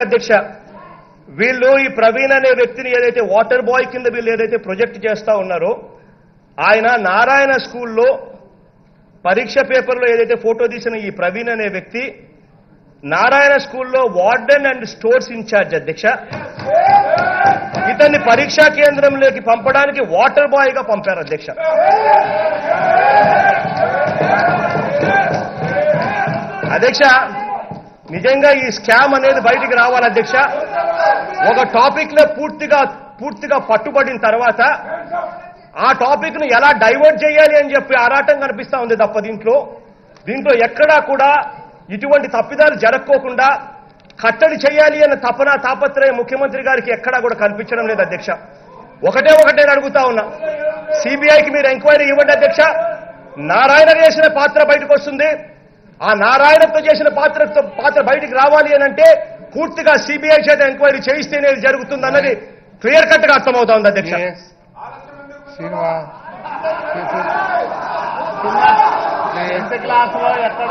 అధ్యక్ష వీళ్ళు ఈ ప్రవీణ్ అనే వ్యక్తిని ఏదైతే వాటర్ బాయ్ కింద వీళ్ళు ఏదైతే ప్రొజెక్ట్ చేస్తా ఉన్నారో ఆయన నారాయణ స్కూల్లో పరీక్ష పేపర్లో ఏదైతే ఫోటో తీసిన ఈ ప్రవీణ్ అనే వ్యక్తి నారాయణ స్కూల్లో వార్డెన్ అండ్ స్టోర్స్ ఇన్ఛార్జ్ అధ్యక్ష ఇతన్ని పరీక్షా కేంద్రంలోకి పంపడానికి వాటర్ బాయ్ గా పంపారు అధ్యక్ష. అధ్యక్ష నిజంగా ఈ స్కామ్ అనేది బయటికి రావాలి అధ్యక్ష. ఒక టాపిక్ లో పూర్తిగా పట్టుబడిన తర్వాత ఆ టాపిక్ ను ఎలా డైవర్ట్ చేయాలి అని చెప్పి ఆరాటం కనిపిస్తా ఉంది తప్ప దీంట్లో ఎక్కడా కూడా ఇటువంటి తప్పిదాలు జరగకోకుండా కట్టడి చేయాలి అన్న తాపత్రయం ముఖ్యమంత్రి గారికి ఎక్కడా కూడా కనిపించడం లేదు అధ్యక్ష. ఒకటే అడుగుతా ఉన్నా, సిబిఐకి మీరు ఎంక్వైరీ ఇవ్వండి అధ్యక్ష. నారాయణ చేసిన పాత్ర బయటకు వస్తుంది. ఆ నారాయణతో చేసిన పాత్ర బయటికి రావాలి అని అంటే పూర్తిగా సిబిఐ చేత ఎంక్వైరీ చేయిస్తేనే జరుగుతుంది అన్నది క్లియర్ కట్ గా అర్థమవుతా ఉంది అధ్యక్ష. క్లాస్ లో ఎక్కడ